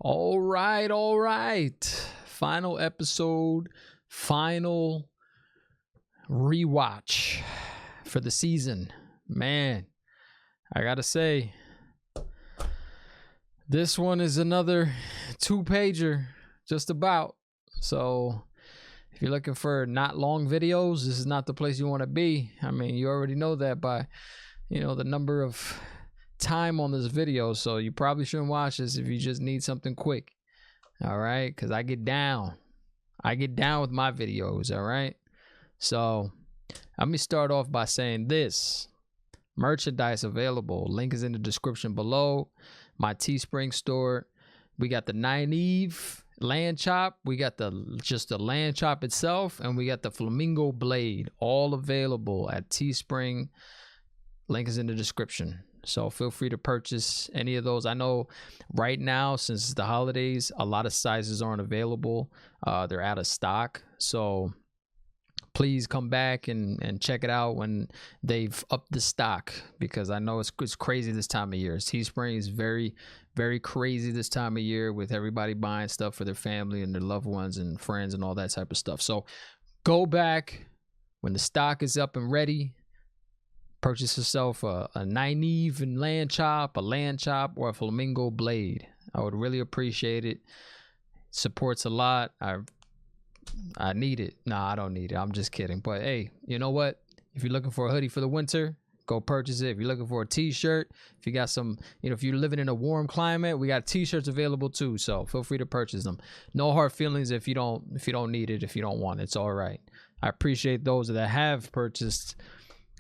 All right. Final episode, final rewatch for the season. Man, I gotta say, this one is another 2-pager, just about. So if you're looking for not long videos, this is not the place you want to be. I mean, you already know that by, the number of time on this video, so you probably shouldn't watch this if you just need something quick. All right, because I get down with my videos. All right, so let me start off by saying this: merchandise available, link is in the description below. My Teespring store, we got the Nynaeve land chop, we got the land chop itself, and we got the flamingo blade, all available at Teespring. Link is in the description. So feel free to purchase any of those. I know right now, since it's the holidays, a lot of sizes aren't available. They're out of stock. So please come back and check it out when they've upped the stock, because I know it's crazy this time of year. Teespring is very, very crazy this time of year with everybody buying stuff for their family and their loved ones and friends and all that type of stuff. So go back when the stock is up and ready. Purchase yourself a Nynaeve and land chop, or a flamingo blade. I would really appreciate it. Supports a lot. I need it. Nah, I don't need it. I'm just kidding. But hey, you know what? If you're looking for a hoodie for the winter, go purchase it. If you're looking for a t-shirt, if you got some, if you're living in a warm climate, we got t-shirts available too. So feel free to purchase them. No hard feelings if you don't need it, if you don't want it. It's all right. I appreciate those that have purchased.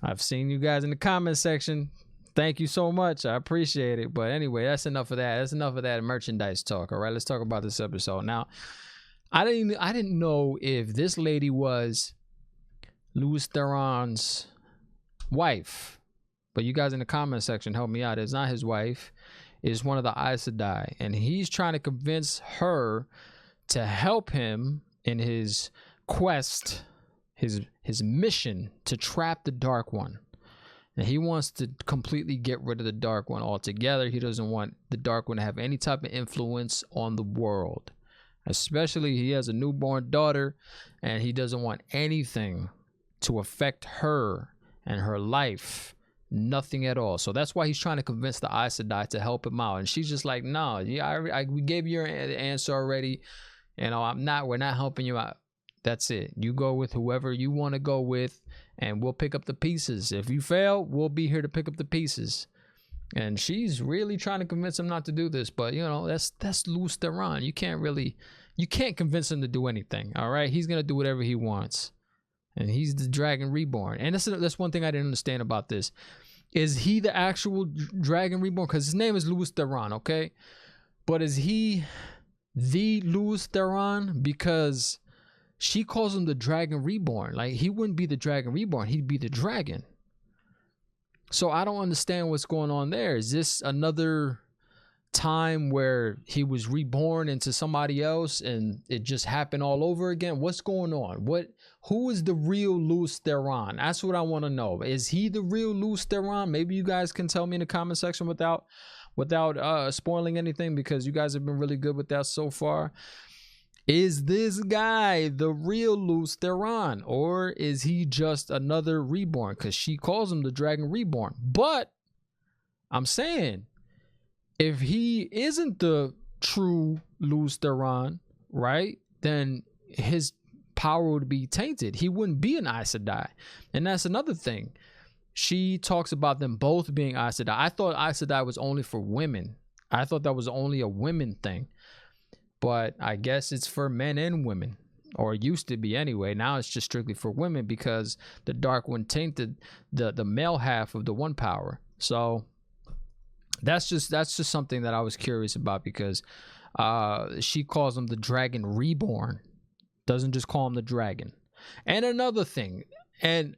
I've seen you guys in the comment section. Thank you so much. I appreciate it. But anyway, that's enough of that. That's enough of that merchandise talk. All right, let's talk about this episode. Now, I didn't know if this lady was Lews Theron's wife. But you guys in the comment section help me out. It's not his wife. It's one of the Aes Sedai. And he's trying to convince her to help him in his quest, his mission to trap the Dark One. And he wants to completely get rid of the Dark One altogether. He doesn't want the Dark One to have any type of influence on the world. Especially he has a newborn daughter, and he doesn't want anything to affect her and her life. Nothing at all. So that's why he's trying to convince the Aes Sedai to help him out. And she's just like, no, we gave you your answer already. We're not helping you out. That's it. You go with whoever you want to go with, and we'll pick up the pieces. If you fail, we'll be here to pick up the pieces. And she's really trying to convince him not to do this, but that's Lews Theron. You can't convince him to do anything. All right, he's gonna do whatever he wants, and he's the Dragon Reborn. And that's one thing I didn't understand about this. Is he the actual Dragon Reborn? Because his name is Lews Theron, okay? But is he the Lews Theron? Because she calls him the Dragon Reborn. Like, he wouldn't be the Dragon Reborn. He'd be the dragon. So I don't understand what's going on there. Is this another time where he was reborn into somebody else and it just happened all over again? What's going on? Who is the real Lews Theron? That's what I want to know. Is he the real Lews Theron? Maybe you guys can tell me in the comment section without spoiling anything, because you guys have been really good with that so far. Is this guy the real Lews Theron, or is he just another reborn? Because she calls him the Dragon Reborn. But I'm saying, if he isn't the true Lews Theron, right, then his power would be tainted. He wouldn't be an Aes Sedai. And that's another thing. She talks about them both being Aes Sedai. I thought Aes Sedai was only for women. I thought that was only a women thing. But I guess it's for men and women, or it used to be anyway. Now it's just strictly for women, because the Dark One tainted the male half of the One Power. So that's just something that I was curious about, because she calls him the Dragon Reborn, doesn't just call him the Dragon. And another thing, and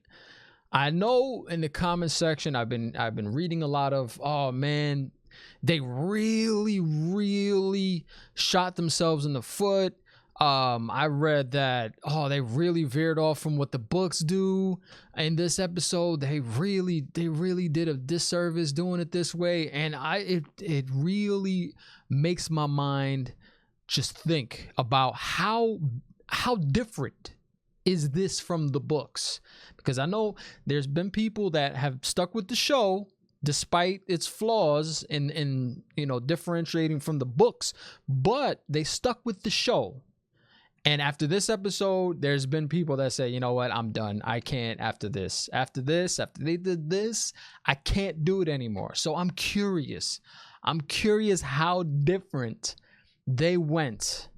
I know in the comment section I've been reading a lot of, oh man, they really shot themselves in the foot. I read that they really veered off from what the books do in this episode. They really did a disservice doing it this way, and it really makes my mind just think about how different is this from the books, because I know there's been people that have stuck with the show despite its flaws in differentiating from the books, but they stuck with the show. And after this episode, there's been people that say, you know what, I'm done. I can't after this. After they did this, I can't do it anymore. So I'm curious. I'm curious how different they went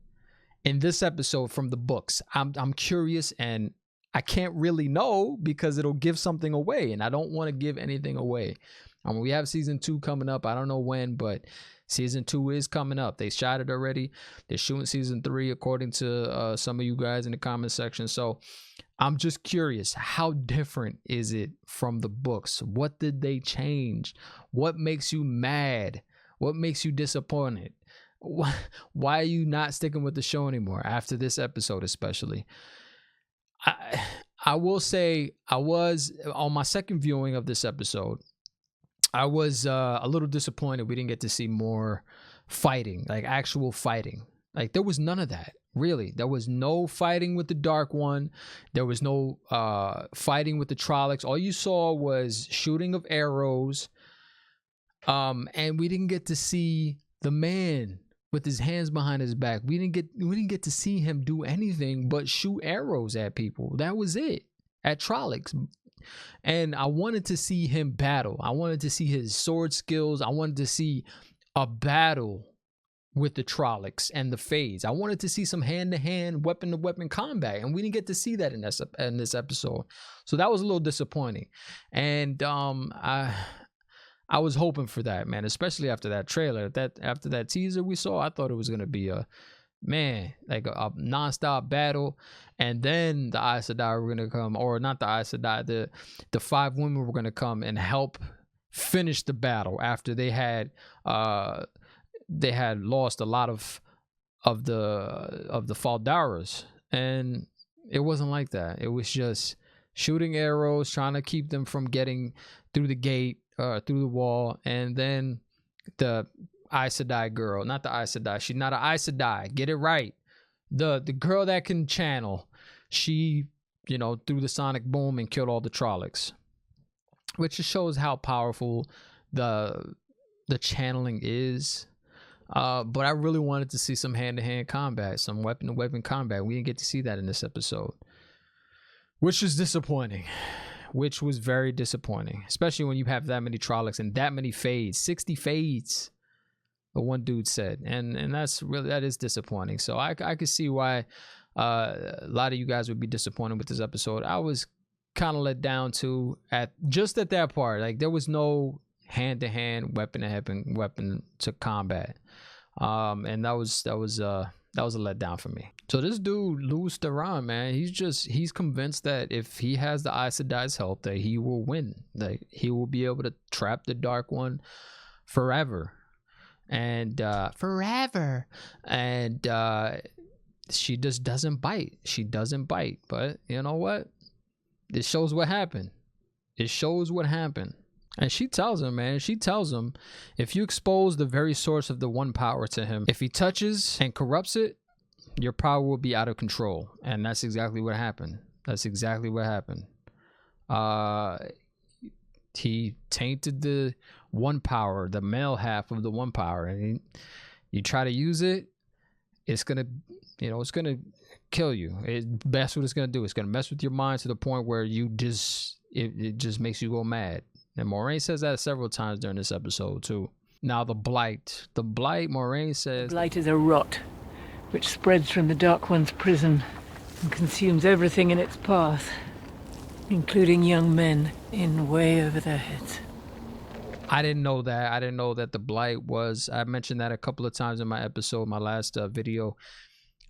in this episode from the books. I'm curious, and I can't really know because it'll give something away, and I don't want to give anything away. We have season 2 coming up. I don't know when, but season 2 is coming up. They shot it already. They're shooting season 3 according to some of you guys in the comment section. So I'm just curious, how different is it from the books? What did they change? What makes you mad? What makes you disappointed? Why are you not sticking with the show anymore after this episode, especially? I will say, I was on my second viewing of this episode, I was a little disappointed we didn't get to see more fighting, like actual fighting. Like there was none of that, really. There was no fighting with the Dark One. There was no fighting with the Trollocs. All you saw was shooting of arrows, and we didn't get to see the man with his hands behind his back. We didn't get to see him do anything but shoot arrows at people. That was it, at Trollocs. And I wanted to see him battle. I wanted to see his sword skills. I wanted to see a battle with the Trollocs and the Fades. I wanted to see some hand-to-hand, weapon-to-weapon combat, and we didn't get to see that in this episode. So that was a little disappointing. And I was hoping for that, man, especially after that trailer. After that teaser we saw, I thought it was gonna be a non-stop battle, and then the Aes Sedai were gonna come, or not the Aes Sedai, the 5 women were gonna come and help finish the battle after they had lost a lot of the Faldaras, and it wasn't like that. It was just shooting arrows, trying to keep them from getting through the gate, through the wall, and then the Aes Sedai girl, not the Aes Sedai. She's not an Aes Sedai. Get it right. The girl that can channel, she, threw the sonic boom and killed all the Trollocs, which just shows how powerful the channeling is. But I really wanted to see some hand-to-hand combat, some weapon-to-weapon combat. We didn't get to see that in this episode, which is disappointing. Which was very disappointing, especially when you have that many Trollocs and that many Fades, 60 Fades. But one dude said, and that is disappointing. So I could see why a lot of you guys would be disappointed with this episode. I was kind of let down too at that part. Like there was no hand-to-hand, weapon to combat, and that was a letdown for me. So this dude, Louis Theron, man, he's convinced that if he has the Aes Sedai's help, that he will win, that he will be able to trap the Dark One forever. And she just doesn't bite. She doesn't bite. But you know what? It shows what happened. It shows what happened. And she tells him, man, if you expose the very source of the one power to him, if he touches and corrupts it, your power will be out of control. And that's exactly what happened. He tainted the one power, the male half of the one power, and you try to use it, it's gonna kill you. That's what it's gonna do. It's gonna mess with your mind to the point where it just makes you go mad. And Moiraine says that several times during this episode too. Now the Blight, Moiraine says, Blight is a rot which spreads from the Dark One's prison and consumes everything in its path, including young men in way over their heads. I didn't know that. I didn't know that the Blight was. I mentioned that a couple of times in my episode, my last video.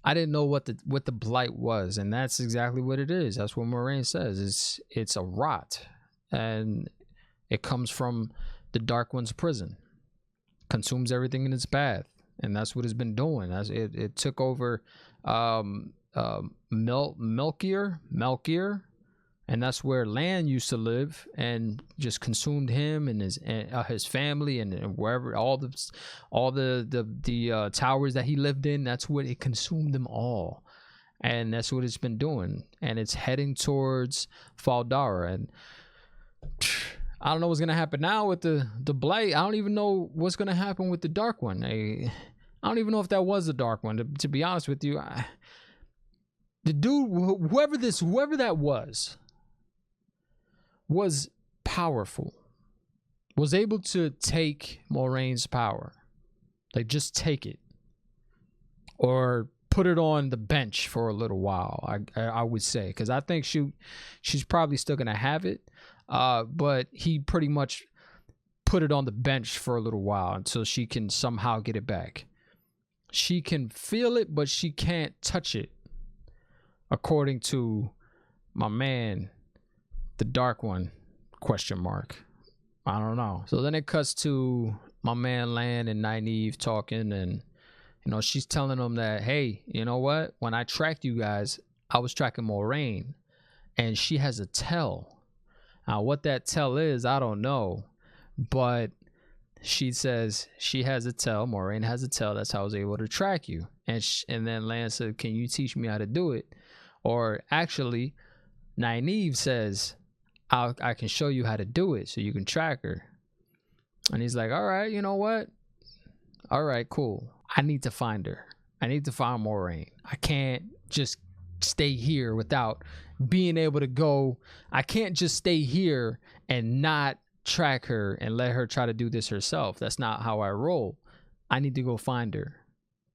I didn't know what the Blight was, and that's exactly what it is. That's what Moiraine says. It's a rot, and it comes from the Dark One's prison, consumes everything in its path, and that's what it's been doing. It took over Melchior, and that's where Lan used to live, and just consumed him and his family and wherever, all the towers that he lived in. That's what it consumed them all, and that's what it's been doing. And it's heading towards Faldara, and I don't know what's gonna happen now with the Blight. I don't even know what's gonna happen with the Dark One. I don't even know if that was the Dark One. To be honest with you, the dude, whoever that was powerful, was able to take Moraine's power, like just take it, or put it on the bench for a little while. I would say, because I think she's probably still gonna have it, but he pretty much put it on the bench for a little while until she can somehow get it back. She can feel it, but she can't touch it, according to my man, the Dark One, ? I don't know. So then it cuts to my man Lan and Nynaeve talking, and she's telling them that, hey, you know what? When I tracked you guys, I was tracking Moraine, and she has a tell. Now, what that tell is, I don't know, but she says she has a tell. Moraine has a tell. That's how I was able to track you. And then Lan said, can you teach me how to do it? Or actually, Nynaeve says, I can show you how to do it so you can track her. And he's like, all right, you know what? All right, cool. I need to find her. I need to find Moraine. I can't just stay here without being able to go. I can't just stay here and not track her and let her try to do this herself. That's not how I roll. I need to go find her,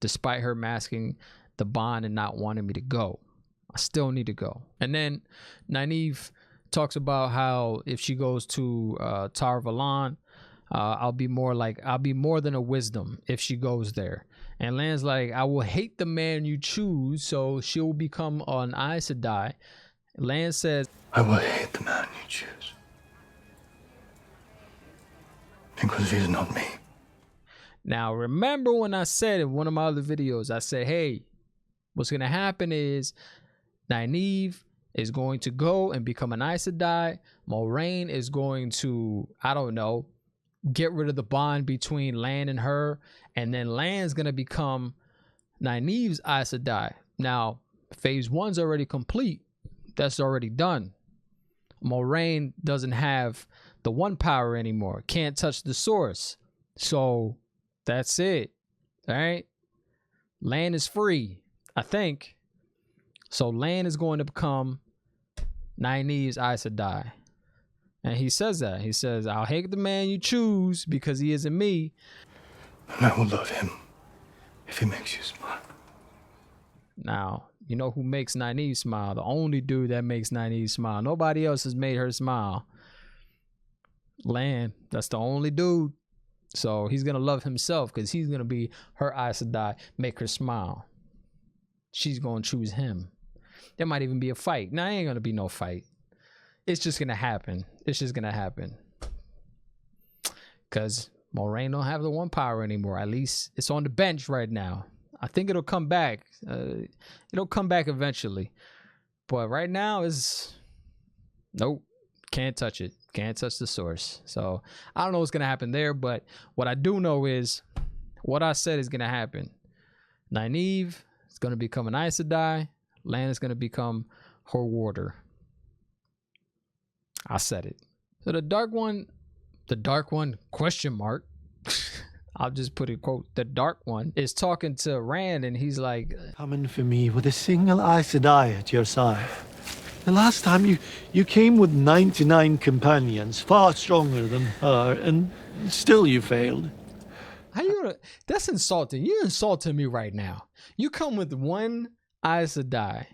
despite her masking the bond and not wanting me to go. I still need to go. And then Nynaeve talks about how if she goes to Tar Valon, I'll be more than a wisdom if she goes there. And Lan's like, I will hate the man you choose, so she'll become an Aes Sedai. Lan says, I will hate the man you choose, because he is not me. Now, remember when I said in one of my other videos, I said, hey, what's going to happen is Nynaeve is going to go and become an Aes Sedai. Moraine is going to, I don't know, get rid of the bond between Lan and her. And then Lan's going to become Nynaeve's Aes Sedai. Now, phase 1's already complete. That's already done. Moraine doesn't have the one power anymore. Can't touch the source. So that's it. All right. Lan is free, I think. So Lan is going to become Nynaeve's Aes Sedai. And he says that. He says, I'll hate the man you choose because he isn't me. And I will love him if he makes you smile. Now, you know who makes Nynaeve smile? The only dude that makes Nynaeve smile. Nobody else has made her smile. Lan, that's the only dude. So he's going to love himself because he's going to be her Aes Sedai, make her smile. She's going to choose him. There might even be a fight. Now, ain't going to be no fight. It's just going to happen. It's just going to happen. Because Moraine don't have the one power anymore. At least it's on the bench right now. I think it'll come back. It'll come back eventually. But right now is nope. Can't touch it. Can't touch the source. So I don't know what's going to happen there. But what I do know is what I said is going to happen. Nynaeve is going to become an Aes Sedai. Lan is going to become her warder. I said it. So the dark one, question mark. I'll just put it quote, the dark one is talking to Rand and he's like, coming for me with a single Aes Sedai at your side. The last time you came with 99 companions, far stronger than her, and still you failed. How you gonna, that's insulting. You're insulting me right now. You come with one Aes Sedai.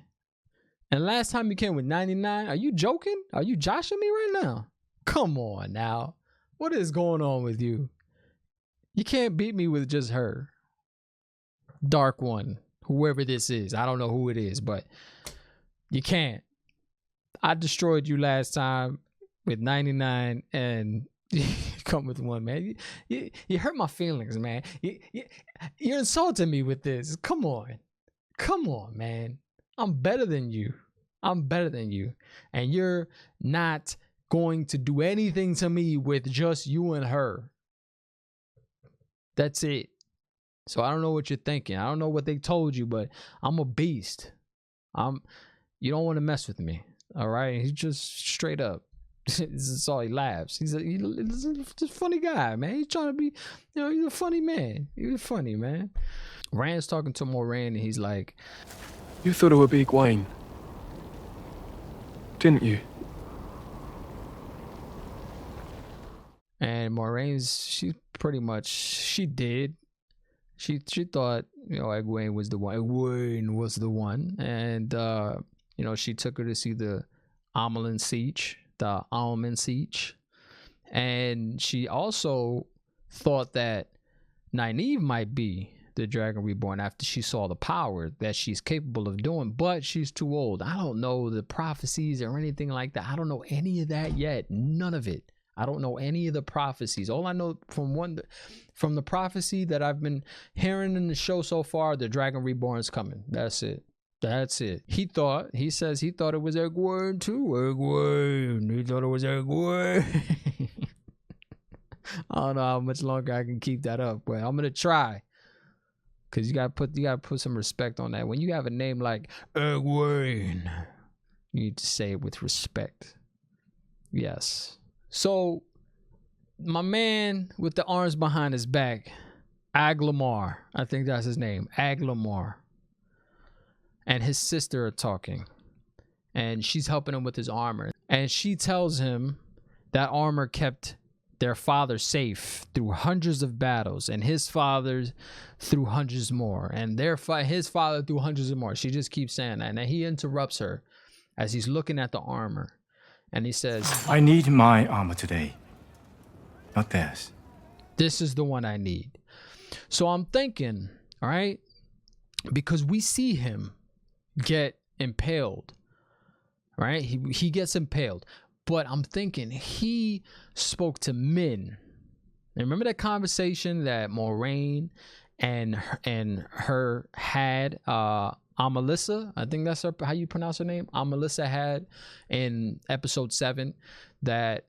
And last time you came with 99, are you joking? Are you joshing me right now? Come on now. What is going on with you? You can't beat me with just her. Dark one. Whoever this is. I don't know who it is, but you can't. I destroyed you last time with 99 and come with one, man. You hurt my feelings, man. You're insulting me with this. Come on, man. I'm better than you. And you're not going to do anything to me with just you and her. That's it. So I don't know what you're thinking. I don't know what they told you, but I'm a beast. You don't want to mess with me. All right. He's just straight up. This is all he laughs. He's a funny guy, man. He's trying to be, he's a funny man. He's funny, man. Rand's talking to Moraine, and he's like, You thought it would be Egwene, didn't you? and Moraine's, she did. She thought, Egwene was the one. Egwene was the one. And, she took her to see the Almond Siege. And she also thought that Nynaeve might be the Dragon Reborn after she saw the power that she's capable of doing, but she's too old. I don't know the prophecies or anything like that. I don't know any of that yet. None of it. I don't know any of the prophecies. All I know from the prophecy that I've been hearing in the show so far, the Dragon Reborn is coming. That's it. He says he thought it was Egwene too. Egwene. He thought it was Egwene. I don't know how much longer I can keep that up, but I'm gonna try. Cause you gotta put some respect on that. When you have a name like Egwene, you need to say it with respect. Yes. So my man with the arms behind his back, Aglamar, I think that's his name, Aglamar, and his sister are talking, and she's helping him with his armor, and she tells him that armor kept their father safe through hundreds of battles, and his father through hundreds more, and his father through hundreds of more. She just keeps saying that, and then he interrupts her as he's looking at the armor, and he says, I need my armor today, not theirs. This is the one I need. So I'm thinking, all right, because we see him get impaled, right? He gets impaled, but I'm thinking he spoke to Min. And remember that conversation that Moraine and her had, Amalissa, I think that's how you pronounce her name, Amalissa had in episode 7, that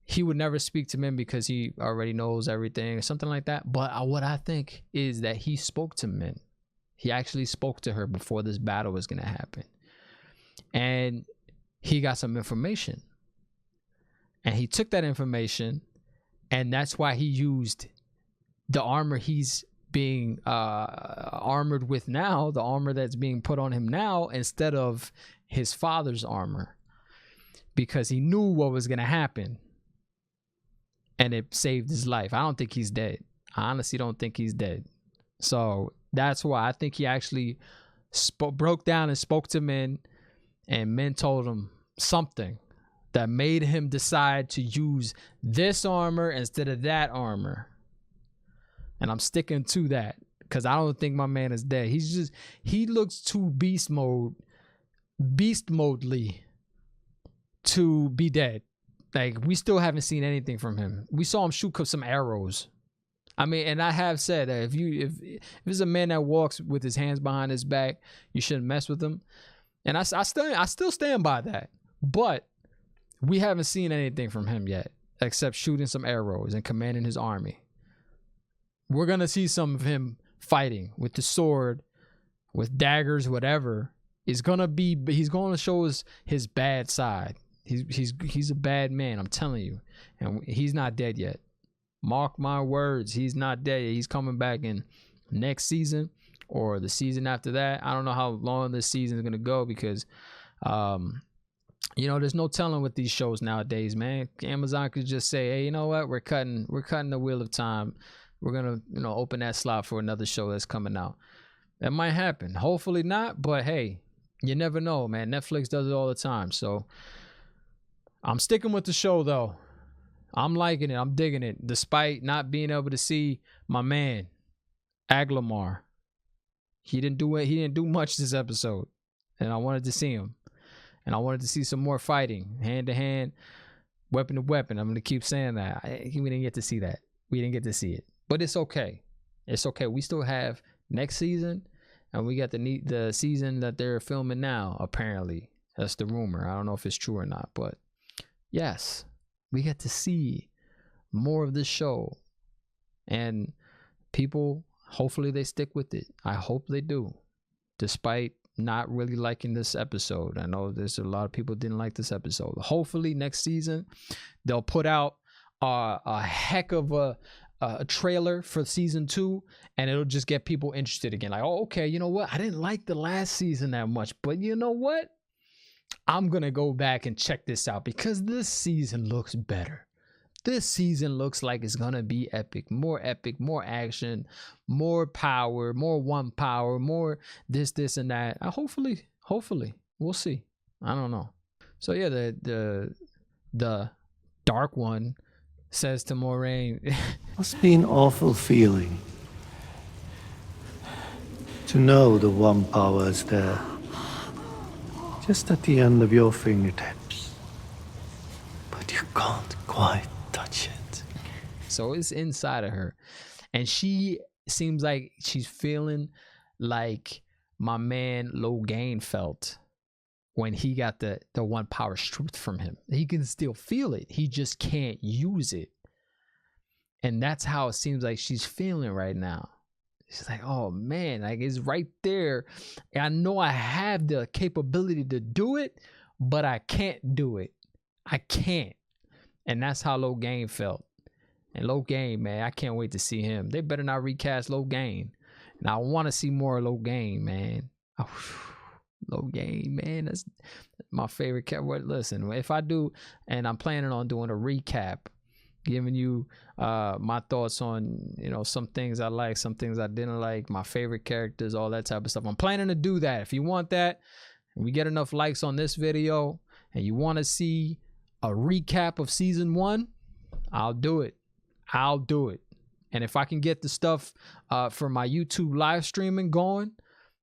he would never speak to Min because he already knows everything or something like that. But what I think is that he spoke to Min. He actually spoke to her before this battle was going to happen. And he got some information. And he took that information, and that's why he used the armor he's being armored with now, the armor that's being put on him now, instead of his father's armor, because he knew what was going to happen, and it saved his life. I don't think he's dead. I honestly don't think he's dead. So that's why I think he actually broke down and spoke to Min, and Min told him something that made him decide to use this armor instead of that armor. And I'm sticking to that because I don't think my man is dead. He looks too beast modely to be dead. Like, we still haven't seen anything from him. We saw him shoot some arrows. I mean, and I have said that if it's a man that walks with his hands behind his back, you shouldn't mess with him. And I still stand by that. But we haven't seen anything from him yet, except shooting some arrows and commanding his army. We're going to see some of him fighting with the sword, with daggers, whatever. He's going to show us his bad side. He's a bad man, I'm telling you. And he's not dead yet. Mark my words, he's not dead yet. He's coming back in next season or the season after that. I don't know how long this season is going to go because there's no telling with these shows nowadays, man. Amazon could just say, hey, you know what? We're cutting the wheel of time. We're going to, open that slot for another show that's coming out. That might happen. Hopefully not, but hey, you never know, man. Netflix does it all the time. So I'm sticking with the show, though. I'm liking it. I'm digging it, despite not being able to see my man, Aglamar. He didn't do much this episode, and I wanted to see him. And I wanted to see some more fighting, hand to hand. weapon to weapon. I'm gonna keep saying that. We didn't get to see that. We didn't get to see it, but it's okay. It's okay. We still have next season, and we got the season that they're filming now. Apparently, that's the rumor. I don't know if it's true or not, but yes, we get to see more of this show, and people, hopefully they stick with it. I hope they do, despite not really liking this episode. I know there's a lot of people didn't like this episode. Hopefully next season they'll put out a heck of a trailer for season 2, and it'll just get people interested again. Like, oh, okay, you know what? I didn't like the last season that much, but you know what? I'm gonna go back and check this out because this season looks better. This season looks like it's gonna be epic, more action, more power, more one power, more this and that. Hopefully, we'll see. I don't know. So yeah, the Dark One says to Moraine, Must be an awful feeling to know the one power is there, just at the end of your fingertips, but you can't quite touch it. So it's inside of her, and she seems like she's feeling like my man Logain felt when he got the one power stripped from him. He can still feel it, he just can't use it. And that's how it seems like she's feeling right now. She's like, oh man, like it's right there. I know I have the capability to do it, but I can't do it. I can't. And that's how Logain felt. And Logain, man, I can't wait to see him. They better not recast Logain. And I want to see more Logain, man. Logain, man, that's my favorite character. Listen, if I do, and I'm planning on doing a recap, giving you my thoughts on, you know, some things I like, some things I didn't like, my favorite characters, all that type of stuff. I'm planning to do that. If you want that, and we get enough likes on this video, and you want to see a recap of season 1, I'll do it. I'll do it. And if I can get the stuff for my YouTube live streaming going,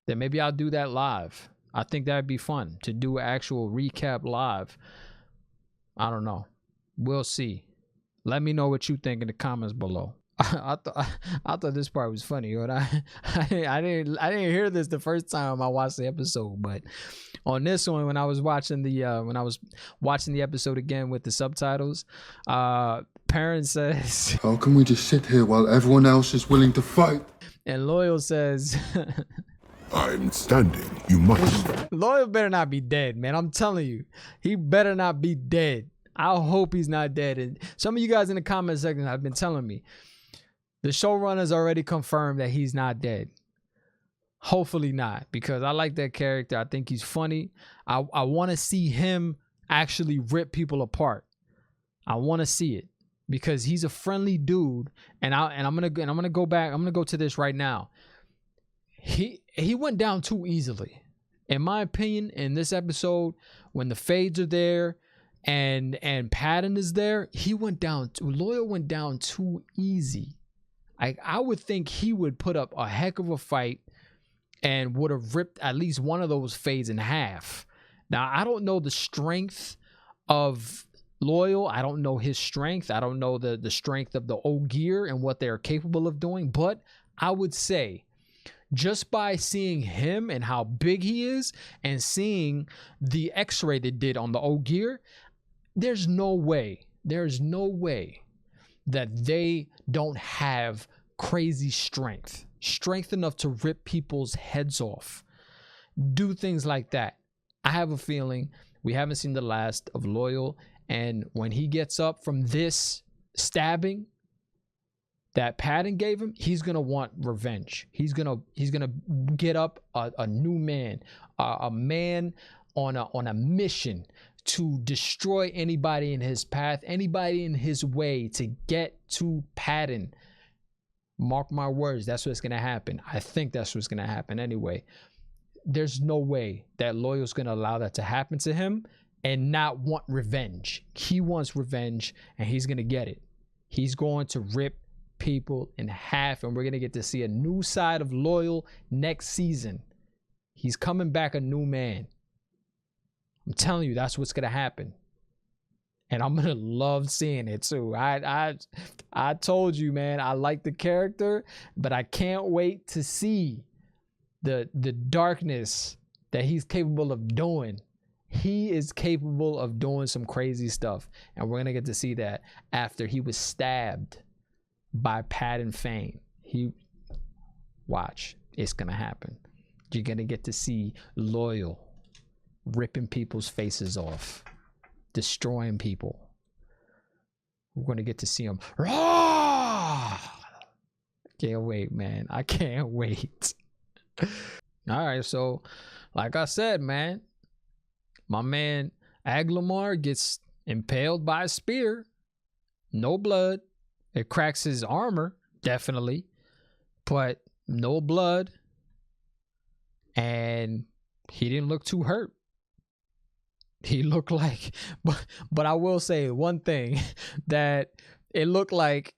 then maybe I'll do that live. I think that'd be fun to do an actual recap live. I don't know. We'll see. Let me know what you think in the comments below. I thought this part was funny, but I didn't hear this the first time I watched the episode, but on this one, when I was watching the episode again with the subtitles, Perrin says, "How can we just sit here while everyone else is willing to fight?" And Loyal says, "I'm standing. You must." Loyal better not be dead, man. I'm telling you, he better not be dead. I hope he's not dead. And some of you guys in the comment section have been telling me the showrunners already confirmed that he's not dead. Hopefully not, because I like that character. I think he's funny. I want to see him actually rip people apart. I want to see it because he's a friendly dude. And I'm gonna go back. I'm gonna go to this right now. He went down too easily, in my opinion. In this episode, when the fades are there and Patton is there, Loyal went down too easy. I would think he would put up a heck of a fight and would have ripped at least one of those fades in half. Now, I don't know the strength of Loyal. I don't know his strength. I don't know the strength of the Ogier and what they're capable of doing. But I would say, just by seeing him and how big he is and seeing the x-ray they did on the Ogier, there's no way that they don't have crazy strength enough to rip people's heads off, do things like that. I have a feeling we haven't seen the last of Loyal, and when he gets up from this stabbing that Patton gave him, he's gonna want revenge. He's gonna get up a new man, a man on a mission to destroy anybody in his path, anybody in his way, to get to Patton. Mark my words, that's what's gonna happen. I think that's what's gonna happen anyway. There's no way that Loyal's gonna allow that to happen to him and not want revenge. He wants revenge, and he's gonna get it. He's going to rip people in half, and we're gonna get to see a new side of Loyal next season. He's coming back a new man. I'm telling you, that's what's gonna happen. and I'm gonna love seeing it too. I told you, man, I like the character, but I can't wait to see the darkness that he's capable of doing. He is capable of doing some crazy stuff, and we're gonna get to see that after he was stabbed by Patton Fane. Watch, it's gonna happen. You're gonna get to see Loyal ripping people's faces off, destroying people. We're gonna get to see him. Can't wait, man. I can't wait. All right, so like I said, man, my man Aglamar gets impaled by a spear. No blood. It cracks his armor, definitely, but no blood. And he didn't look too hurt. He looked like, but I will say one thing, that it looked like,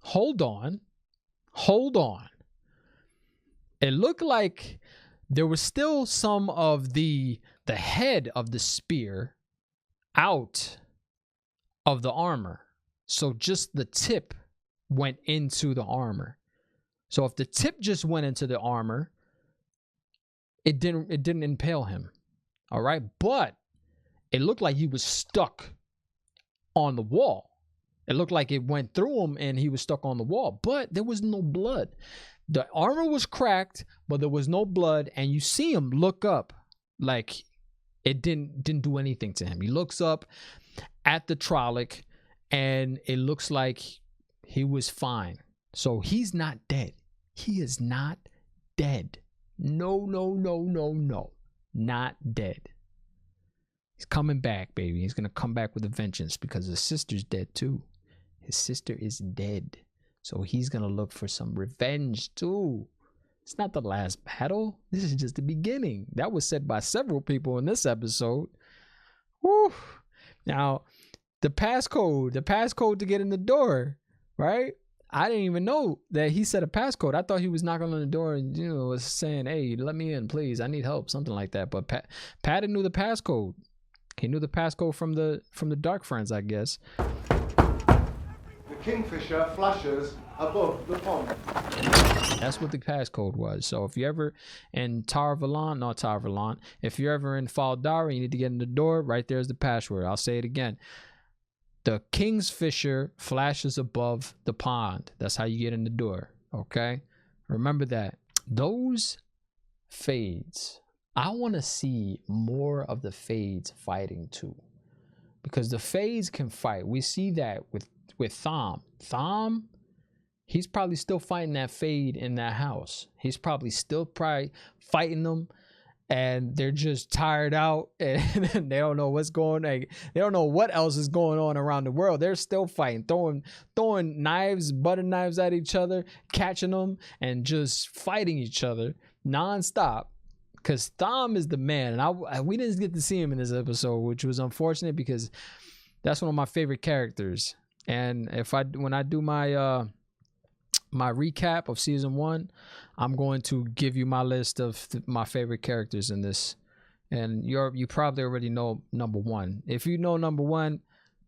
hold on. It looked like there was still some of the head of the spear out of the armor. So just the tip went into the armor. So if the tip just went into the armor, it didn't impale him. All right, but it looked like he was stuck on the wall. It looked like it went through him and he was stuck on the wall, but there was no blood. The armor was cracked, but there was no blood, and you see him look up like it didn't do anything to him. He looks up at the Trolloc, and it looks like he was fine. So he's not dead. He is not dead. No. Not dead. He's coming back, baby. He's gonna come back with a vengeance because his sister's dead too. His sister is dead. So he's gonna look for some revenge too. It's not the last battle. This is just the beginning. That was said by several people in this episode. Woo. Now, the passcode to get in the door, right? I didn't even know that he said a passcode. I thought he was knocking on the door and, was saying, "Hey, let me in, please. I need help," something like that. But Patton knew the passcode. He knew the passcode from the Dark Friends, I guess. The Kingfisher flashes above the pond. That's what the passcode was. So if you're ever in Tar-Valon, if you're ever in Faldara, you need to get in the door. Right there's the password. I'll say it again. The Kingfisher flashes above the pond. That's how you get in the door. Okay? Remember that. Those fades. I want to see more of the fades fighting too. Because the fades can fight. We see that with Thom. Thom, he's probably still fighting that fade in that house. He's probably still fighting them. And they're just tired out, and they don't know what's going on. They don't know what else is going on around the world. They're still fighting, throwing knives, butter knives at each other, catching them, and just fighting each other nonstop. Because Thom is the man, and we didn't get to see him in this episode, which was unfortunate because that's one of my favorite characters. And when I do my my recap of season 1, I'm going to give you my list of my favorite characters in this, and you probably already know number 1. If you know number 1,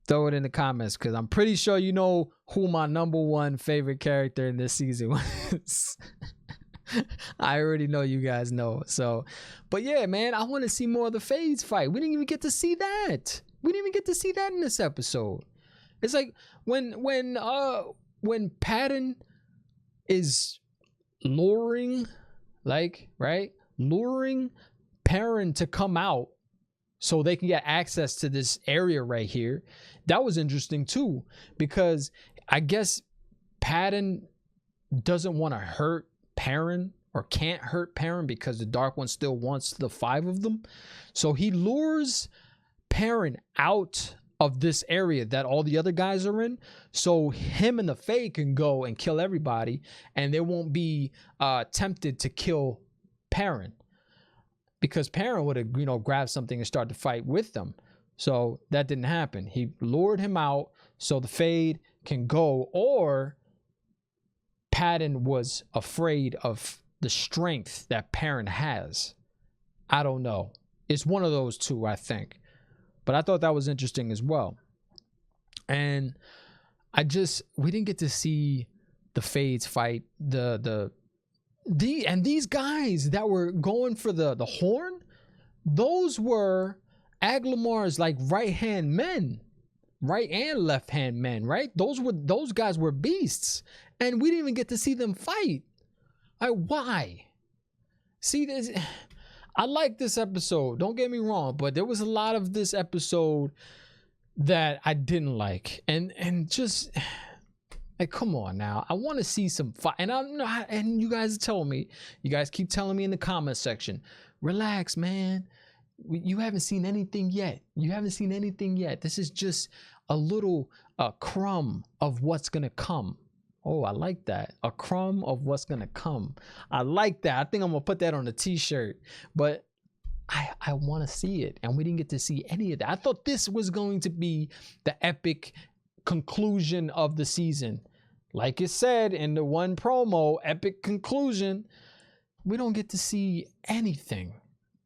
throw it in the comments, because I'm pretty sure you know who my number 1 favorite character in this season was. I already know you guys know. So, but yeah, man, I want to see more of the Fades fight. We didn't even get to see that. We didn't even get to see that in this episode. It's like when Patton is luring Perrin to come out so they can get access to this area right here. That was interesting too, because I guess Patton doesn't want to hurt Perrin, or can't hurt Perrin, because the Dark One still wants the 5 of them. So he lures Perrin out of this area that all the other guys are in, so him and the Fae can go and kill everybody, and they won't be tempted to kill Perrin, because Perrin would have grabbed something and started to fight with them. So that didn't happen. He lured him out so the Fade can go, or Patton was afraid of the strength that Perrin has. I don't know. It's one of those two, I think. But I thought that was interesting as well. And we didn't get to see the Fades fight and these guys that were going for the horn, those were Aglamar's like right hand men, right and left hand men, right? Those guys were beasts, and we didn't even get to see them fight. Like, why? See this. I like this episode, don't get me wrong, but there was a lot of this episode that I didn't like, and just like, come on now, I want to see some fight. And you guys tell me, you guys keep telling me in the comment section, relax, man, you haven't seen anything yet. This is just a little crumb of what's gonna come. Oh, I like that. A crumb of what's gonna come. I like that. I think I'm gonna put that on a t-shirt. But I want to see it, and we didn't get to see any of that. I thought this was going to be the epic conclusion of the season. Like it said in the one promo, epic conclusion. We don't get to see anything.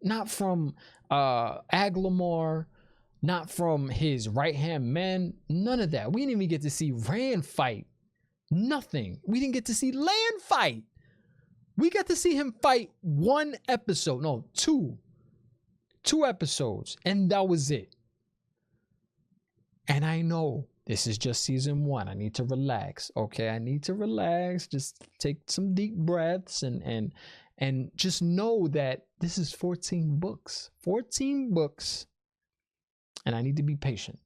Not from Aglamar, not from his right-hand men, none of that. We didn't even get to see Rand fight. Nothing. We didn't get to see Land fight. We got to see him fight one episode. No, two episodes, and that was it. And I know this is just season 1. I need to relax. Okay, I need to relax. Just take some deep breaths and just know that this is 14 books. 14 books. And I need to be patient,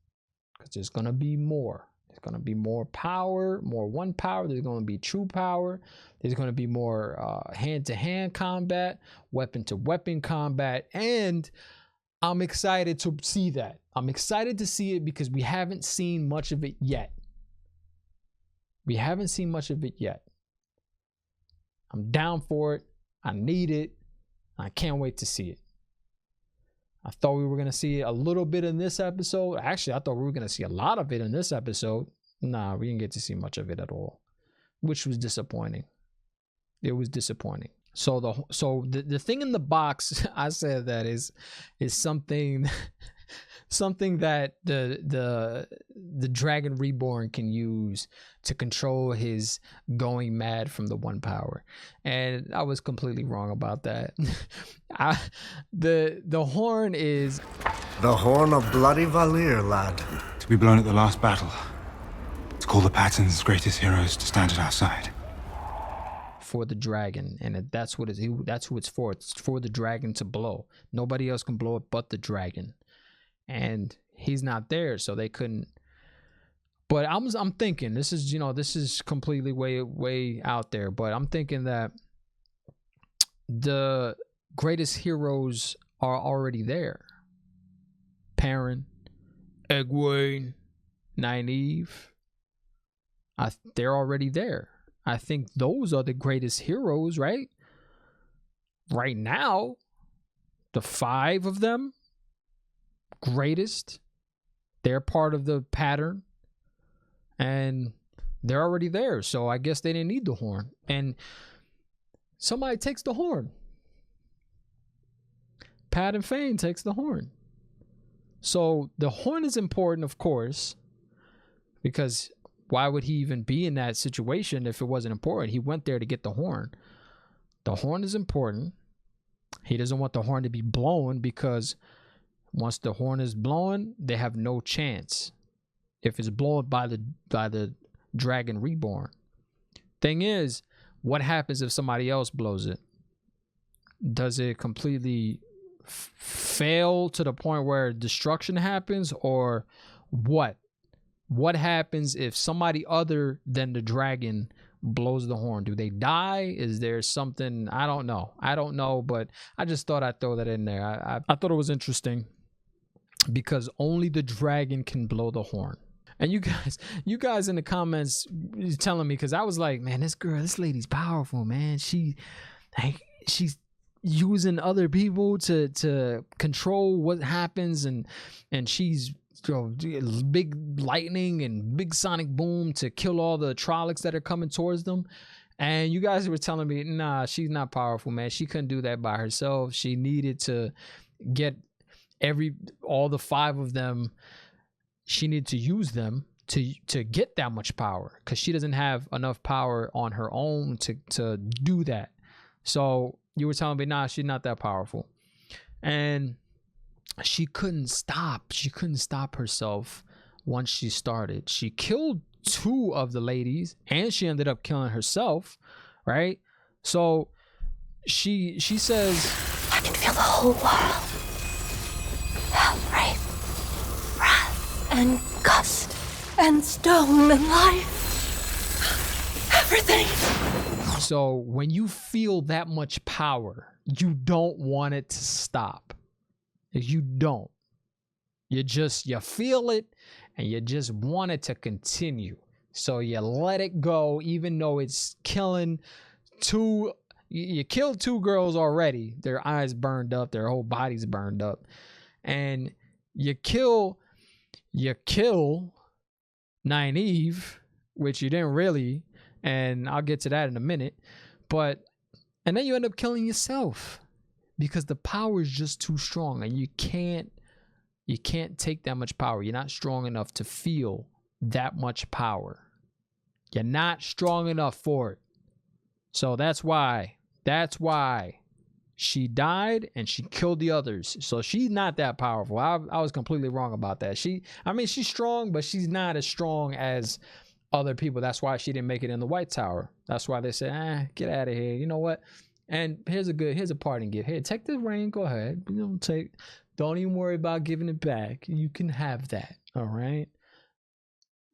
because there's gonna be more. There's gonna be more power, more one power. There's gonna be true power. There's gonna be more hand-to-hand combat, weapon-to-weapon combat, and I'm excited to see that. I'm excited to see it because we haven't seen much of it yet. I'm down for it. I need it. I can't wait to see it. I thought we were going to see a little bit in this episode. Actually, I thought we were going to see a lot of it in this episode. Nah, we didn't get to see much of it at all, which was disappointing. It was disappointing. So the thing in the box, I said that is something that the Dragon Reborn can use to control his going mad from the one power, and I was completely wrong about that. The horn is the horn of bloody Valir, lad. To be blown at the last battle. To call the Patton's greatest heroes to stand at our side. For the dragon, and that's who it's for. It's for the dragon to blow. Nobody else can blow it but the dragon, and he's not there, so they couldn't. But I'm thinking this is completely way out there, but I'm thinking that the greatest heroes are already there. Perrin, Egwene, Nynaeve, they're already there. I think those are the greatest heroes, right? Right now, the 5 of them, greatest, they're part of the pattern, and they're already there. So I guess they didn't need the horn. And somebody takes the horn. Patton Fane takes the horn. So the horn is important, of course, because why would he even be in that situation if it wasn't important? He went there to get the horn. The horn is important. He doesn't want the horn to be blown, because once the horn is blown, they have no chance if it's blown by the Dragon Reborn. Thing is, what happens if somebody else blows it? Does it completely fail to the point where destruction happens, or what? What happens if somebody other than the dragon blows the horn? Do they die? Is there something? I don't know, but I just thought I'd throw that in there. I thought it was interesting because only the dragon can blow the horn. And you guys in the comments telling me, because I was like, man, this lady's powerful, man. She's using other people to control what happens, and she's big lightning and big sonic boom to kill all the Trollocs that are coming towards them. And you guys were telling me, nah, she's not powerful, man. She couldn't do that by herself. She needed to get all the 5 of them, she needed to use them to get that much power, because she doesn't have enough power on her own to do that. So you were telling me, nah, she's not that powerful. And she couldn't stop herself once she started. She killed 2 of the ladies, and she ended up killing herself, right? So she says, I can feel the whole world. Hell, rape, wrath, and gust, and stone, and life. Everything. So when you feel that much power, you don't want it to stop. You don't. You feel it, and you just want it to continue. So you let it go, even though it's killing 2. You killed 2 girls already. Their eyes burned up, their whole bodies burned up. And you kill Nynaeve, which you didn't really, and I'll get to that in a minute. And then you end up killing yourself, because the power is just too strong, and you can't take that much power. You're not strong enough to feel that much power. You're not strong enough for it. So that's why she died, and she killed the others. So she's not that powerful. I was completely wrong about that. She's strong, but she's not as strong as other people. That's why she didn't make it in the White Tower. That's why they said, get out of here. You know what? And here's a parting gift. Here, take the ring. Go ahead. Don't even worry about giving it back. You can have that. All right.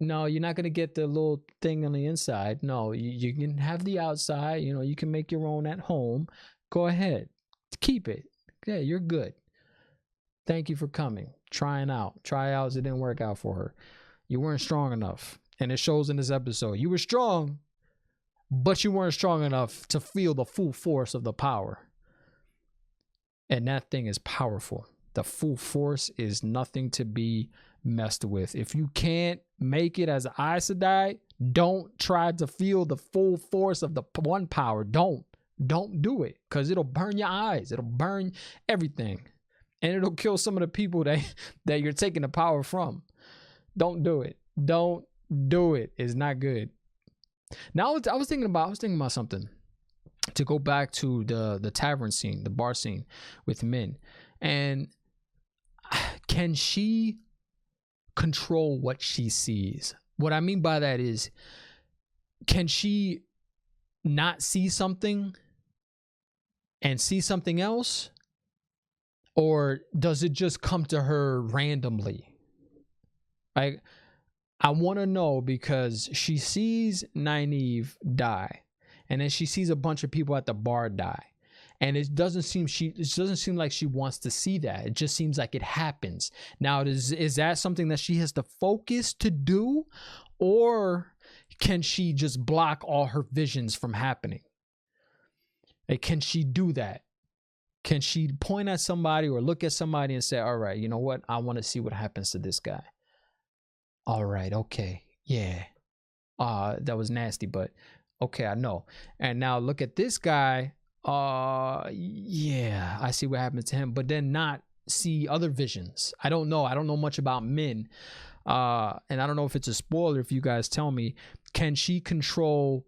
No, you're not going to get the little thing on the inside. No, you can have the outside. You can make your own at home. Go ahead. Keep it. Yeah, you're good. Thank you for coming. Tryouts, it didn't work out for her. You weren't strong enough. And it shows in this episode. You were strong, but you weren't strong enough to feel the full force of the power. And that thing is powerful. The full force is nothing to be messed with. If you can't make it as an Aes Sedai, don't try to feel the full force of the one power. Don't do it, because it'll burn your eyes. It'll burn everything. And it'll kill some of the people that you're taking the power from. Don't do it. Don't do it. It's not good. Now I was thinking about something, to go back to the tavern scene, the bar scene with Min. And can she control what she sees? What I mean by that is, can she not see something and see something else? Or does it just come to her randomly? Like, I want to know, because she sees Nynaeve die, and then she sees a bunch of people at the bar die. And it doesn't seem like she wants to see that. It just seems like it happens. Now, is that something that she has to focus to do? Or can she just block all her visions from happening? Like, can she do that? Can she point at somebody or look at somebody and say, all right, you know what? I want to see what happens to this guy. All right, okay, yeah. That was nasty, but okay, I know. And now look at this guy. Yeah, I see what happens to him, but then not see other visions. I don't know much about Min, and I don't know if it's a spoiler if you guys tell me. Can she control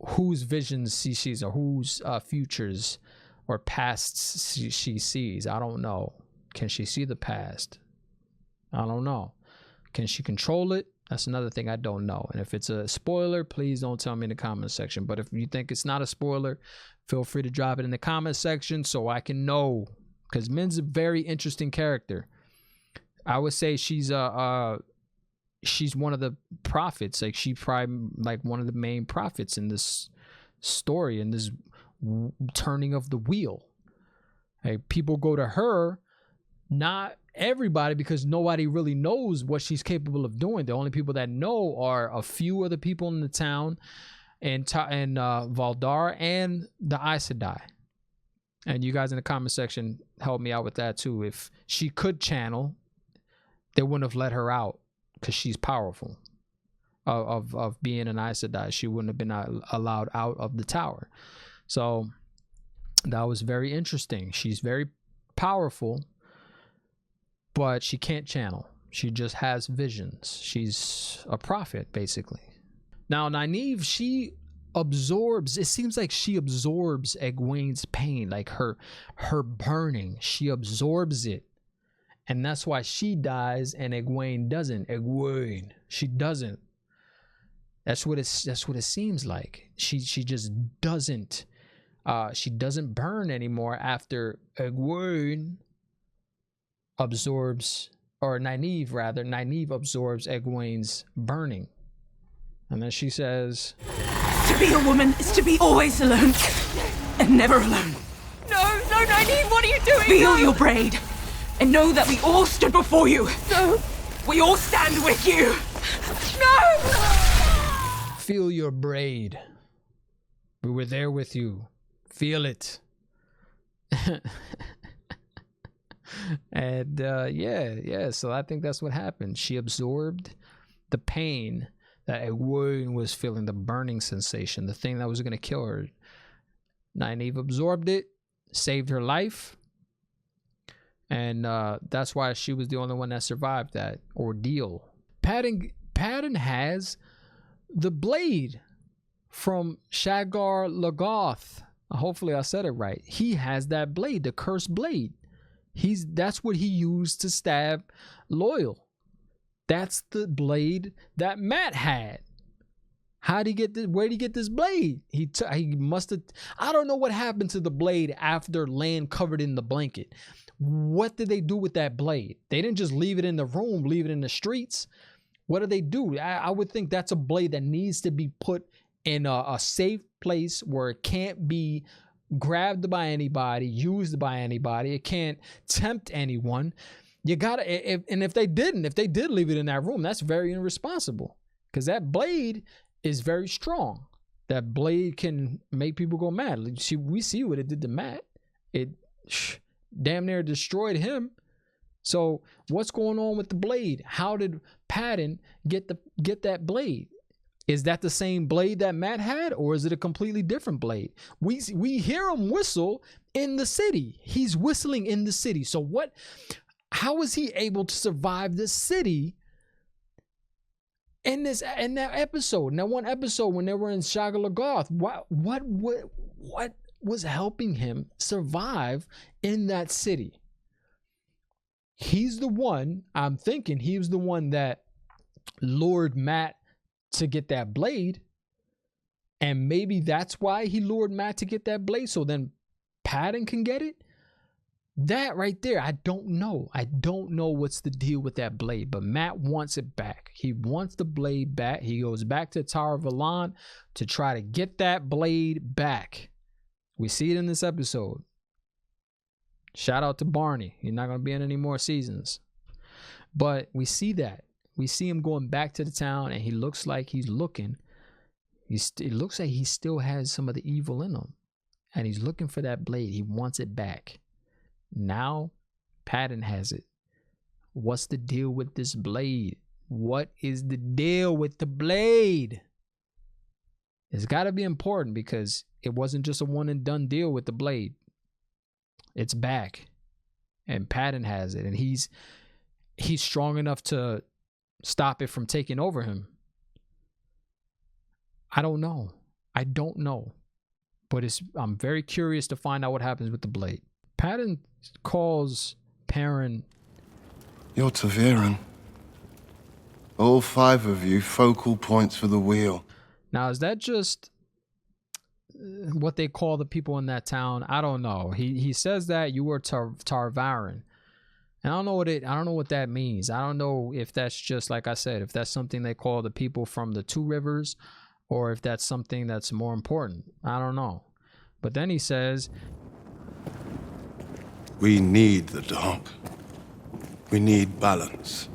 whose visions she sees, or whose futures or pasts she sees? I don't know. Can she see the past? I don't know. Can she control it? That's another thing I don't know. And if it's a spoiler, please don't tell me in the comment section. But if you think it's not a spoiler, feel free to drop it in the comment section so I can know. Because Min's a very interesting character. I would say she's one of the prophets. Like, she's probably like one of the main prophets in this story, in this turning of the wheel. Like, people go to her, not everybody, because nobody really knows what she's capable of doing. The only people that know are a few of the people in the town, and Valdar, and the Aes Sedai. And you guys in the comment section help me out with that too. If she could channel, they wouldn't have let her out, because she's powerful. Of being an Aes Sedai, she wouldn't have been allowed out of the tower. So that was very interesting. She's very powerful, but she can't channel. She just has visions. She's a prophet, basically. Now, Nynaeve, she absorbs, it seems like she absorbs Egwene's pain, like her burning. She absorbs it. And that's why she dies and Egwene doesn't. Egwene, she doesn't. That's what it seems like. She just doesn't. She doesn't burn anymore after Egwene absorbs, or Nynaeve absorbs Egwene's burning. And then she says, to be a woman is to be always alone and never alone. No, Nynaeve, what are you doing? Feel your braid and know that we all stood before you. No. We all stand with you. No. Feel your braid. We were there with you. Feel it. And yeah, so I think that's what happened. She absorbed the pain that Egwene was feeling, the burning sensation, the thing that was going to kill her. Nynaeve absorbed it, saved her life, and that's why she was the only one that survived that ordeal. Patton has the blade from Shagar Logoth. Hopefully I said it right. He has that blade, the cursed blade. That's what he used to stab Loyal. That's the blade that Matt had. How'd he get this? Where'd he get this blade? He must have. I don't know what happened to the blade after Lan covered in the blanket. What did they do with that blade? They didn't just leave it in the room, leave it in the streets. What do they do? I would think that's a blade that needs to be put in a safe place where it can't be grabbed by anybody, used by anybody. It can't tempt anyone. You gotta, if they did leave it in that room, that's very irresponsible, because that blade is very strong. That blade can make people go mad. We see what it did to Matt. It damn near destroyed him. So what's going on with the blade? How did Patton get that blade? Is that the same blade that Matt had, or is it a completely different blade? We hear him whistle in the city. He's whistling in the city. So how is he able to survive this city in that episode? In that one episode when they were in Shagar Logoth, what was helping him survive in that city? He's the one, I'm thinking he was the one that lured Matt to get that blade, and maybe that's why he lured Matt to get that blade, so then Patton can get it. That right there, I don't know what's the deal with that blade, but Matt wants it back. He wants the blade back. He goes back to Tower of Valon to try to get that blade back. We see it in this episode. Shout out to Barney. He's not going to be in any more seasons, but we see that. We see him going back to the town, and he looks like he's looking. It looks like he still has some of the evil in him, and he's looking for that blade. He wants it back. Now, Patton has it. What's the deal with this blade? What is the deal with the blade? It's got to be important, because it wasn't just a one and done deal with the blade. It's back, and Patton has it, and he's strong enough to stop it from taking over him. I don't know, but I'm very curious to find out what happens with the blade. Patton calls Perrin. You're Ta'Veren. All 5 of you focal points for the wheel. Now, is that just what they call the people in that town? I don't know. He says that you were Ta'Veren. And I don't know what that means. I don't know if that's just, like I said, if that's something they call the people from the 2 rivers, or if that's something that's more important. I don't know. But then he says, we need the dark. We need balance.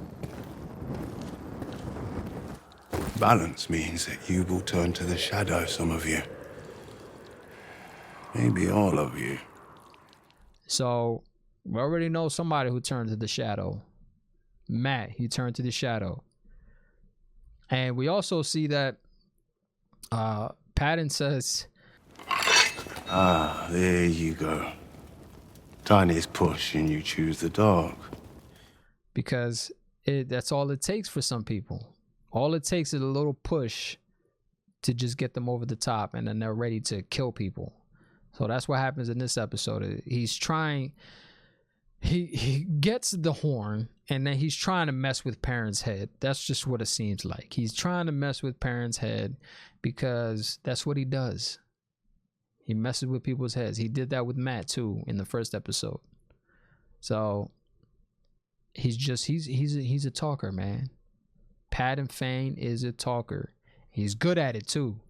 Balance means that you will turn to the shadow, some of you. Maybe all of you. So we already know somebody who turned to the shadow. Matt, he turned to the shadow. And we also see that Patton says, there you go. Tiniest push and you choose the dark. because that's all it takes for some people. All it takes is a little push to just get them over the top, and then they're ready to kill people. So that's what happens in this episode. He's trying, he gets the horn, and then he's trying to mess with Perrin's head. That's just what it seems like. He's trying to mess with Perrin's head because that's what he does. He messes with people's heads. He did that with Matt too in the first episode. So he's a talker, man. Patton Fane is a talker. He's good at it too.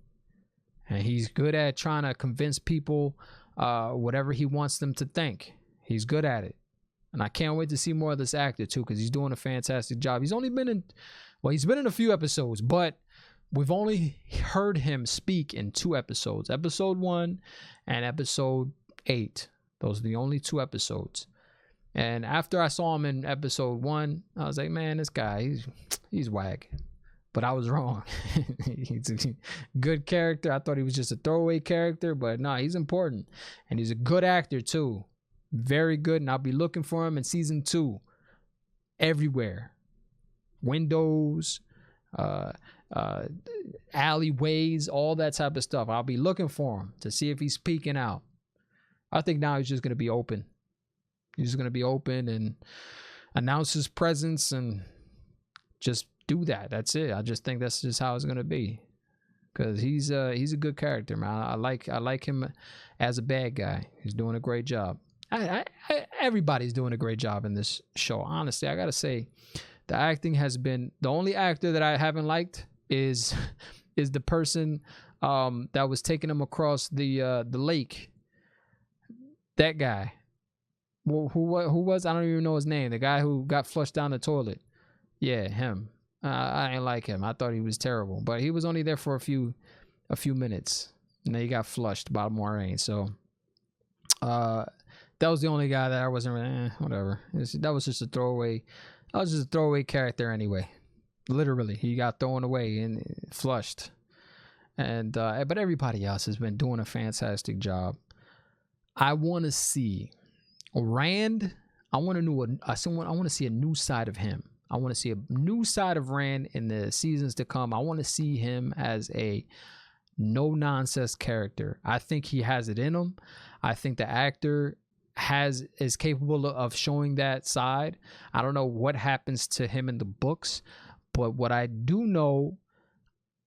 And he's good at trying to convince people whatever he wants them to think. He's good at it. And I can't wait to see more of this actor too, because he's doing a fantastic job. He's only been in, well, he's been in a few episodes, but we've only heard him speak in 2 episodes. Episode 1 and episode 8. Those are the only 2 episodes. And after I saw him in episode 1, I was like, man, this guy, he's whack. But I was wrong. He's a good character. I thought he was just a throwaway character, but no, he's important. And he's a good actor too. Very good. And I'll be looking for him in season 2. Everywhere. Windows, alleyways, all that type of stuff. I'll be looking for him to see if he's peeking out. I think now he's just going to be open. He's going to be open and announce his presence and just do that. That's it. I just think that's just how it's going to be, because he's a good character, man. I like him as a bad guy. He's doing a great job. Everybody's doing a great job in this show. Honestly, I got to say, the acting has been, the only actor that I haven't liked is the person that was taking him across the lake. That guy. Who was? I don't even know his name. The guy who got flushed down the toilet. Yeah, him. I didn't like him. I thought he was terrible. But he was only there for a few minutes, and then he got flushed by Moraine. So that was the only guy that I wasn't really, whatever. That was just a throwaway. That was just a throwaway character anyway. Literally, he got thrown away and flushed. And but everybody else has been doing a fantastic job. I want to see Rand. I want to see a new side of him. I want to see a new side of Rand in the seasons to come. I want to see him as a no-nonsense character. I think he has it in him. I think the actor is capable of showing that side. I don't know what happens to him in the books, but what I do know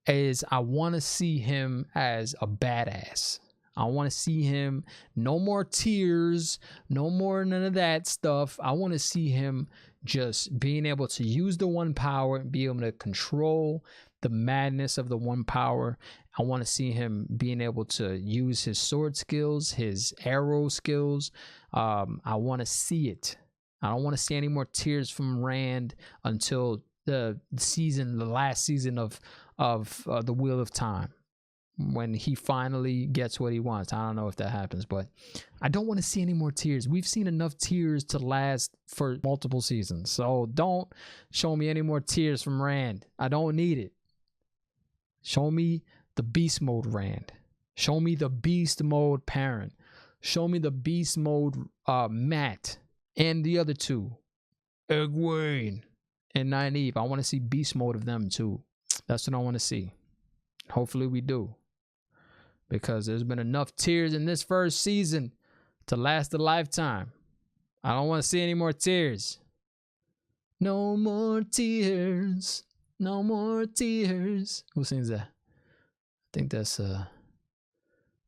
is I want to see him as a badass. I want to see him, no more tears, no more none of that stuff. I want to see him just being able to use the one power and be able to control the madness of the one power. I want to see him being able to use his sword skills, his arrow skills. I want to see it. I don't want to see any more tears from Rand until the last season of the Wheel of Time, when he finally gets what he wants. I don't know if that happens, but I don't want to see any more tears. We've seen enough tears to last for multiple seasons. So don't show me any more tears from Rand. I don't need it. Show me the beast mode Rand. Show me the beast mode Perrin. Show me the beast mode Matt and the other 2, Egwene and Nynaeve. I want to see beast mode of them too. That's what I want to see. Hopefully we do, because there's been enough tears in this first season to last a lifetime. I don't want to see any more tears. No more tears. No more tears. Who sings that? I think that's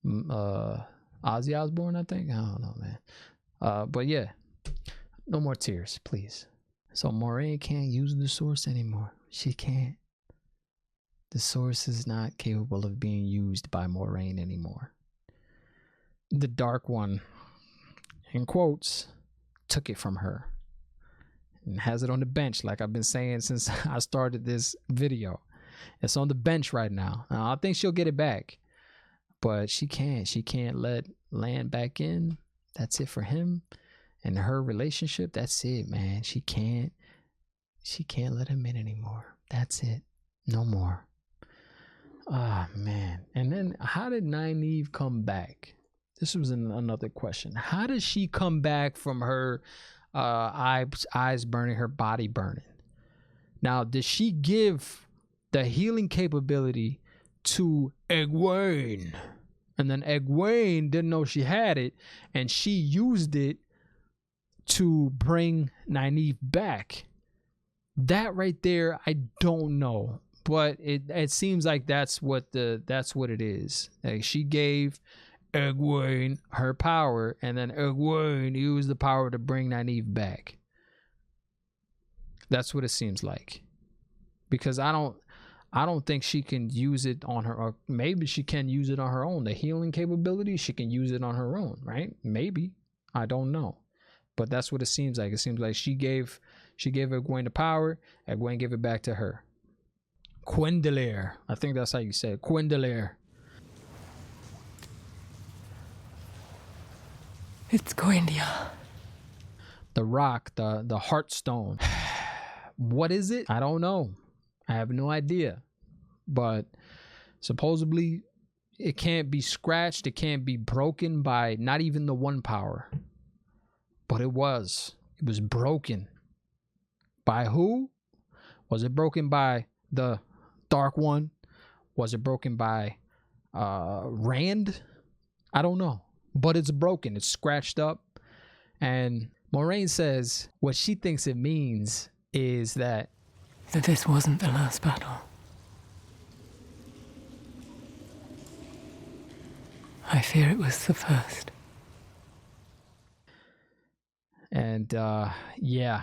Ozzy Osbourne, I think. I don't know, man. But yeah, no more tears, please. So Moraine can't use the source anymore. She can't. The source is not capable of being used by Moraine anymore. The Dark One, in quotes, took it from her and has it on the bench, like I've been saying since I started this video. It's on the bench right now. I think she'll get it back, but she can't. She can't let Lan back in. That's it for him and her relationship. That's it, man. She can't let him in anymore. That's it. No more. Ah, man. And then how did Nynaeve come back? This was another question. How does she come back from her eyes burning, her body burning. Now, did she give the healing capability to Egwene? And then Egwene didn't know she had it, and she used it to bring Nynaeve back. That right there, I don't know, but it seems like that's what it is. Like, she gave Egwene her power, and then Egwene used the power to bring Nynaeve back. That's what it seems like, because I don't think she can use it on her, or maybe she can use it on her own. The healing capability, she can use it on her own, right? Maybe, I don't know, but that's what it seems like. It seems like she gave Egwene the power. Egwene gave it back to her. Quindelair, I think that's how you say it. Quindelair. It's Gwendia. The rock, the Heartstone. What is it? I don't know. I have no idea. But supposedly it can't be scratched. It can't be broken by not even the one power. But it was. It was broken. By who? Was it broken by the Dark One? Was it broken by Rand? I don't know. But it's broken. It's scratched up. And Moraine says what she thinks it means is that this wasn't the last battle. I fear it was the first. And yeah.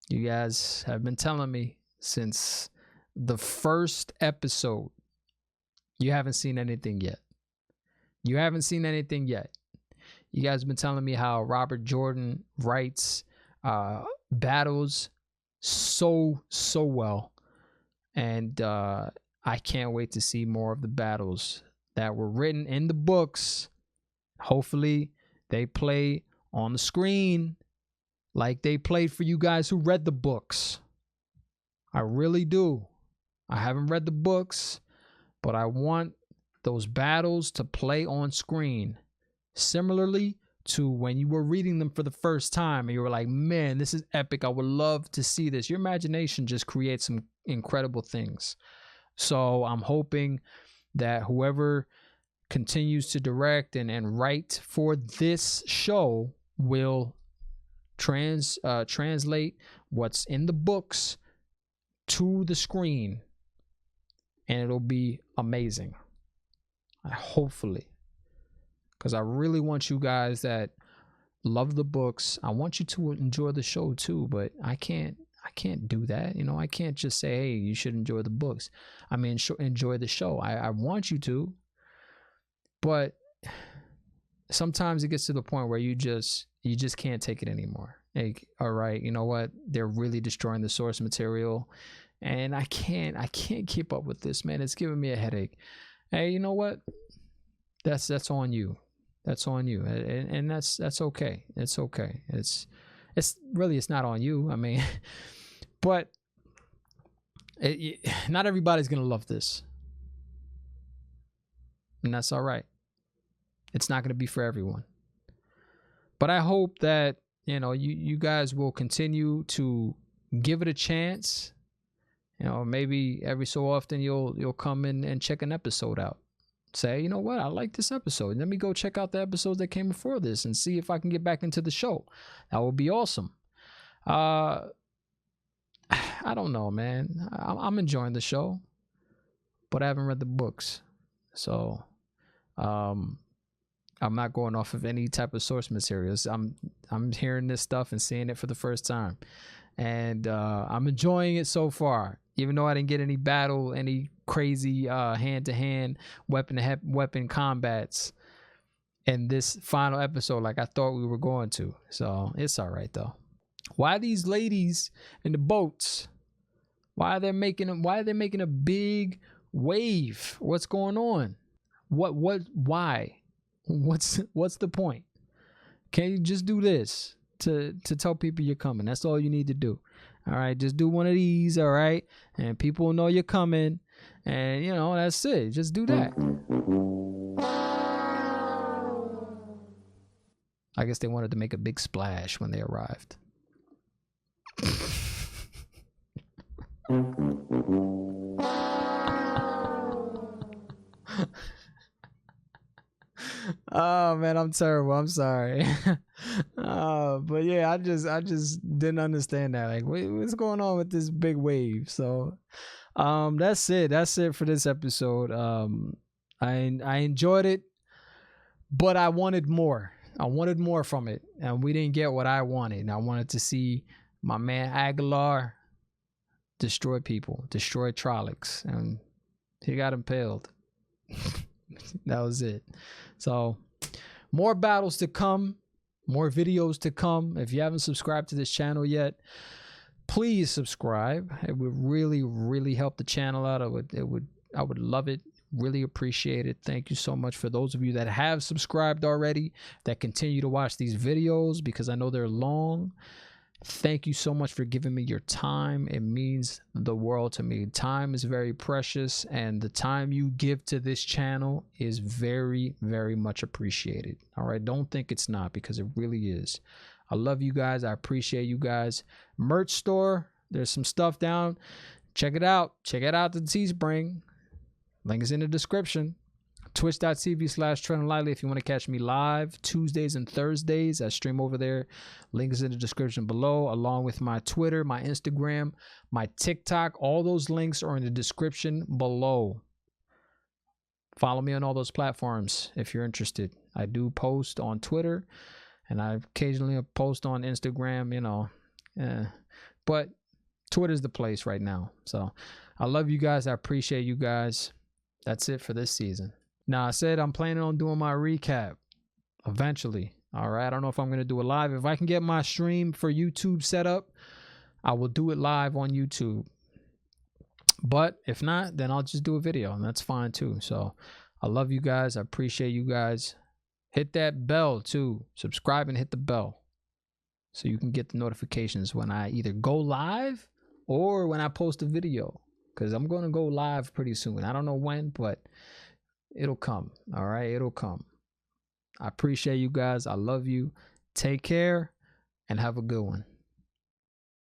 You guys have been telling me since the first episode, you haven't seen anything yet. You haven't seen anything yet. You guys have been telling me how Robert Jordan writes battles so well. And I can't wait to see more of the battles that were written in the books. Hopefully they play on the screen like they played for you guys who read the books. I really do. I haven't read the books, but I want those battles to play on screen similarly to when you were reading them for the first time and you were like, man, this is epic. I would love to see this. Your imagination just creates some incredible things. So I'm hoping that whoever continues to direct and write for this show will translate what's in the books to the screen, and it'll be amazing. Hopefully, because I really want you guys that love the books, I want you to enjoy the show too, but I can't do that. You know, I can't just say, hey, you should enjoy the books. I mean, enjoy the show. I want you to, but sometimes it gets to the point where you just can't take it anymore. Like, all right, you know what? They're really destroying the source material, and I can't keep up with this, man. It's giving me a headache. Hey, you know what? That's on you. That's on you, and that's okay. It's okay. It's really, it's not on you. I mean, but not everybody's gonna love this, and that's all right. It's not gonna be for everyone. But I hope that, you know, you guys will continue to give it a chance. You know, maybe every so often you'll come in and check an episode out. Say, you know what, I like this episode. Let me go check out the episodes that came before this and see if I can get back into the show. That would be awesome. I don't know, man. I'm enjoying the show, but I haven't read the books. So I'm not going off of any type of source materials. I'm hearing this stuff and seeing it for the first time. And I'm enjoying it so far. Even though I didn't get any crazy hand-to-hand, weapon combats in this final episode like I thought we were going to. So it's all right though. Why these ladies in the boats? Why are they making a big wave? What's going on? Why? What's the point? Can't you just do this to tell people you're coming? That's all you need to do. All right, just do one of these, all right? And people will know you're coming. And, you know, that's it. Just do that. I guess they wanted to make a big splash when they arrived. Oh man, I'm terrible. I'm sorry. But yeah, I just didn't understand that. Like, what's going on with this big wave? So, that's it. That's it for this episode. I enjoyed it, but I wanted more. I wanted more from it, and we didn't get what I wanted. And I wanted to see my man Aguilar destroy people, destroy Trollocs, and he got impaled. That was it. So, more battles to come, more videos to come. If you haven't subscribed to this channel yet, please subscribe. It would really, really help the channel out. I would love it. Really appreciate it. Thank you so much for those of you that have subscribed already, that continue to watch these videos, because I know they're long. Thank you so much for giving me your time. It means the world to me. Time is very precious, and the time you give to this channel is very, very much appreciated. All right, don't think it's not, because it really is. I love you guys. I appreciate you guys. Merch store, there's some stuff down. Check it out. Check it out, the Teespring. Link is in the description. Twitch.tv/Treadnlightly if you want to catch me live Tuesdays and Thursdays. I stream over there. Link is in the description below, along with my Twitter, my Instagram, my TikTok. All those links are in the description below. Follow me on all those platforms if you're interested. I do post on Twitter, and I occasionally post on Instagram, you know. But Twitter's the place right now. So I love you guys. I appreciate you guys. That's it for this season. Now, I said I'm planning on doing my recap eventually. All right. I don't know if I'm going to do it live. If I can get my stream for YouTube set up, I will do it live on YouTube. But if not, then I'll just do a video, and that's fine too. So I love you guys. I appreciate you guys. Hit that bell too. Subscribe and hit the bell so you can get the notifications when I either go live or when I post a video, because I'm going to go live pretty soon. I don't know when, but it'll come. All right, it'll come. I appreciate you guys. I love you. Take care and have a good one.